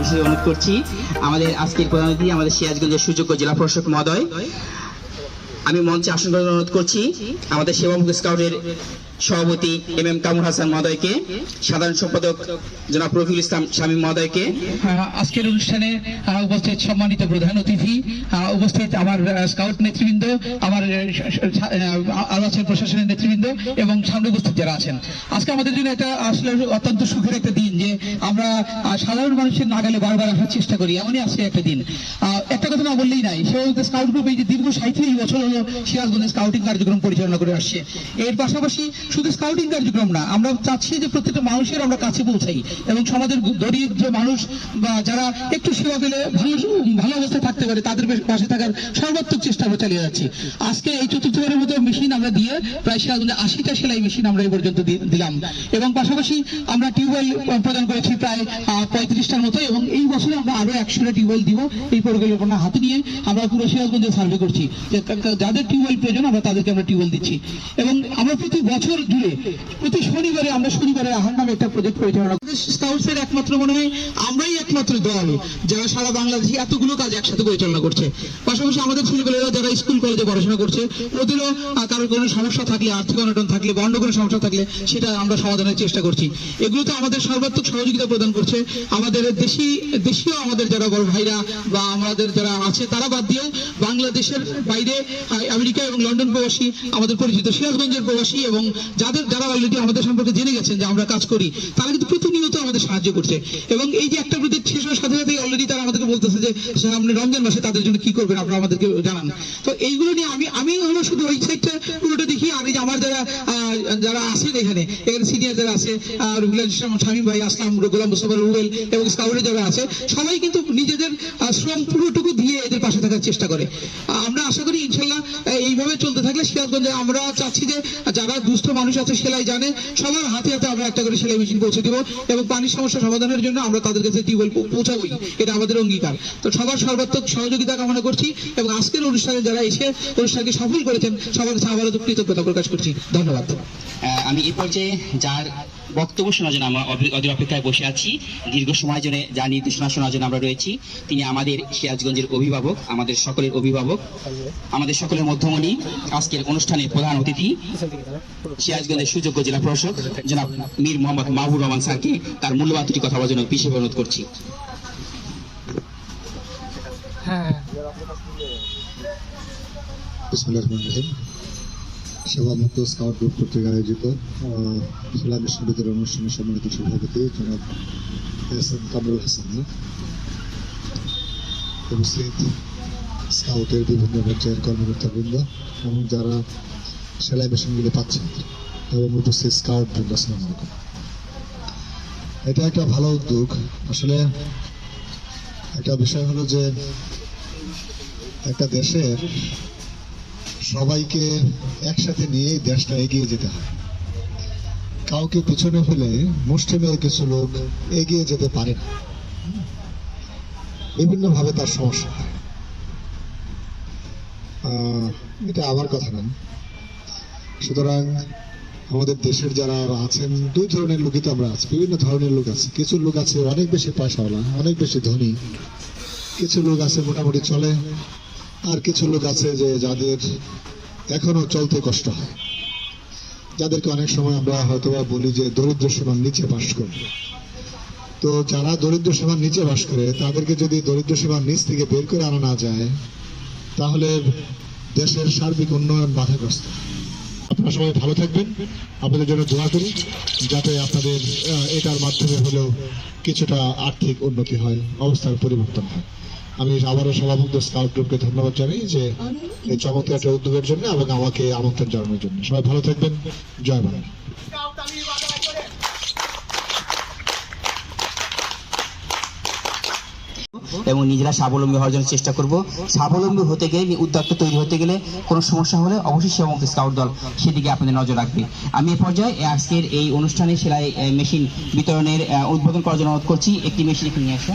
হিসেবে অনুরোধ করছি আমাদের আজকের প্রধান অতিথি আমাদের সিরাজগঞ্জের সুযোগ্য জেলা প্রশাসক মহোদয়। আমি মঞ্চে আসন গ্রহণ অনুরোধ করছি আমাদের সেবামুখ স্কাউটের সভাপতি এম কামরুল হাসান মহোদয়কে, সাধারণ সম্পাদক জনাব রফিকুল ইসলাম শামীম মহোদয়কে। আজকের অনুষ্ঠানে উপস্থিত সম্মানিত প্রধান অতিথি, উপস্থিত আমার স্কাউট নেতৃবৃন্দ, আমার আলোচনা প্রশাসনের নেতৃবৃন্দ এবং সামনে উপস্থিত যারা আছেন, আজকে আমাদের জন্য এটা আসলে অত্যন্ত সুখের একটা দিন যে আমরা সাধারণ মানুষের নাগালে বারবার আসার চেষ্টা করি। এমনই আজকে একটা দিন। একটা কথা না বললেই নাই, সেটা স্কাউট গ্রুপ এই যে দীর্ঘ 37 বছর হলো সিরাজগঞ্জে স্কাউটিং কার্যক্রম পরিচালনা করে আসছে। এর পাশাপাশি শুধু স্কাউটিং কার্যক্রম না, আমরা চাচ্ছি যে প্রত্যেকটা মানুষের আমরা কাছে পৌঁছাই এবং সমাজের দরিদ্র মানুষ বা যারা একটু সেবা পেলে ভালো অবস্থায় থাকতে পারে তাদের পাশে থাকার সর্বাত্মক চেষ্টা আমরা চালিয়ে যাচ্ছি। আজকে এই চতুর্থবারের মতো মেশিন আমরা দিয়ে প্রায় সিরাজগঞ্জে 80টা সেলাই মেশিন আমরা এই পর্যন্ত দিলাম এবং পাশাপাশি আমরা টিউবওয়েল প্রদান করেছি প্রায় 35টার মতো এবং এই বছরে আমরা আরো 100টা টিউবওয়েল দিব। এই পরিকল্পনা হাতে নিয়ে আমরা পুরো সিরাজগঞ্জে সার্ভে করছি যে যাদের টিউবওয়েল প্রয়োজন আমরা তাদেরকে আমরা টিউবওয়েল দিচ্ছি এবং আমরা প্রতি বছর জুড়ে প্রতি শনিবারে আমরা শনিবারের আহার নামে একটা প্রজেক্ট পরিচালনা করি। স্কাউটসের একমাত্র মনে হয় আমরাই একমাত্র দল যারা সারা বাংলাদেশে এতগুলো কাজ একসাথে পরিচালনা করছে। পাশাপাশি আমাদের ছেলেপেলেরা যারা স্কুল কলেজে পড়াশোনা করছে ওদেরও কারোর কোনো সমস্যা থাকলে, আর্থিক অনটন থাকলে, বন্ড কোনো সমস্যা থাকলে সেটা আমরা সমাধানের চেষ্টা করছি। এগুলোতে আমাদের সর্বাত্মক সহযোগিতা প্রদান করছে আমাদের দেশীয় আমাদের যারা বড় ভাইরা বা আমাদের যারা আছে তারা বাদ দিয়েও বাংলাদেশের বাইরে আমেরিকা এবং লন্ডন প্রবাসী আমাদের পরিচিত সিরাজগঞ্জের প্রবাসী এবং যারা অলরেডি আমাদের সম্পর্কে জেনে গেছেন যে আমরা কাজ করি তারা কিন্তু প্রতিনিয়ত আমাদের সাহায্য করছে এবং এই যে একটা প্রজেক্ট শেষ হওয়ার সাথে সাথে অলরেডি তারা আমাদেরকে বলতেছে যে সামনে রমজান মাসে তাদের জন্য কি করবেন আপনারা আমাদেরকে জানান। তো এইগুলো নিয়ে আমি হলো শুধু ওই সাইডটা পুরোটা দেখি। আর এই যে আমার যারা আছেন এখানে সিনিয়র যারা আছে রুহুল ইসলাম শামীম ভাই, আসলাম, গোলাম মুস্তফা রুবেল এবং স্কাউটে যারা আছে সবাই কিন্তু নিজেদের শ্রম পুরোটুকু দিয়ে এদের পাশে থাকার চেষ্টা করে। আমরা আশা করি ইনশাল্লাহ এইভাবে চলতে থাকলে সিরাজগঞ্জে আমরা চাচ্ছি যে যারা দুস্থ মানুষ আছে সেলাই জানে সবার হাতে হাতে আমরা একটা করে সেলাই মেশিন পৌঁছে দিব এবং পানির সমস্যা সমাধানের জন্য আমরা তাদের কাছে টিউবওয়েল পৌঁছাবই, এটা আমাদের অঙ্গীকার। তো সবার সর্বাত্মক সহযোগিতা কামনা করছি এবং আজকের অনুষ্ঠানে যারা এসে অনুষ্ঠানকে সফল করেছেন সবার কাছে আবারও কৃতজ্ঞতা প্রকাশ করছি। ধন্যবাদ। আমি এই পর্যায়ে যার বক্তব্য শোনার জন্য আমরা অধীর অপেক্ষায় বসে আছি, দীর্ঘ সময় জন্য যার নির্দেশনা শোনার জন্য আমরা রয়েছি, তিনি আমাদের সিরাজগঞ্জের অভিভাবক, আমাদের সকলের অভিভাবক, আমাদের সকলের মধ্যমণি, আজকের অনুষ্ঠানের প্রধান অতিথি সিরাজগঞ্জের সুযোগ্য জেলা প্রশাসক জনাব মীর মোহাম্মদ মাহবুব রহমান স্যারকে তার মূল্যবান দুটি কথা বলার জন্য বিশেষ অনুরোধ করছি। সেবামুক্ত স্কাউট গ্রুপ কর্তৃক আয়োজিত সেলাই মেশিন বিতরণ অনুষ্ঠানের সম্মানিত সভাপতি জনাব কামরুল হাসান, উপস্থিত স্কাউটের বিভিন্ন পর্যায়ের কর্মকর্তাবৃন্দ এবং যারা সেলাই মেশিনগুলো পাচ্ছেন এবং উপস্থিত স্কাউট বৃন্দ, আসসালামু আলাইকুম। এটা একটা ভালো উদ্যোগ। আসলে একটা বিষয় হলো যে একটা দেশের সবাইকে একসাথে নিয়ে দেশটা এগিয়ে যেতে হয়। কাউকে পিছনে ফেলে মুষ্টিমেয় কিছু লোক এগিয়ে যেতে পারে না, বিভিন্ন ভাবে তার সমস্যা হয়। এটা আমার কথা নয়। সুতরাং আমাদের দেশের যারা আছেন দুই ধরনের লোকই তো আমরা আছি, বিভিন্ন ধরনের লোক আছে। কিছু লোক আছে অনেক বেশি পয়সাওয়ালা, অনেক বেশি ধনী, কিছু লোক আছে মোটামুটি চলে, আর কিছু লোক আছে যে যাদের এখনো চলতে কষ্ট হয়, যাদেরকে অনেক সময় আমরা হয়তো বলি যে দরিদ্র সীমার নিচে বাস করে। তো যারা দরিদ্র সীমার নিচে বাস করে তাদেরকে যদি দরিদ্র সীমার নিচ থেকে বের করে আনা না যায় তাহলে দেশের সার্বিক উন্নয়ন বাধাগ্রস্ত। আপনারা সবাই ভালো থাকবেন, আপনাদের জন্য দোয়া করি যাতে আপনাদের এটার মাধ্যমে হলেও কিছুটা আর্থিক উন্নতি হয়, অবস্থার পরিবর্তন হয়। আমি আবারও সভামুক্ত স্কাউট গ্রুপকে ধন্যবাদ জানাই যে এই চমৎকার একটা উদ্যোগের জন্য এবং আমাকে আমন্ত্রণ জানানোর জন্য। সবাই ভালো থাকবেন। জয় বাংলা। এবং নিজেরা স্বাবলম্বী হওয়ার জন্য চেষ্টা করব। স্বাবলম্বী হতে গেলে, উদ্যোক্তা তৈরি হতে গেলে কোনো সমস্যা হলে অবশ্যই সেবামুক্ত স্কাউট দল সেদিকে আপনাদের নজর রাখবে। আমি এ পর্যায়ে আজকের এই অনুষ্ঠানে সেলাই মেশিন বিতরণের উদ্বোধন করার জন্য অনুরোধ করছি। একটি মেশিন এখানে নিয়ে আসো।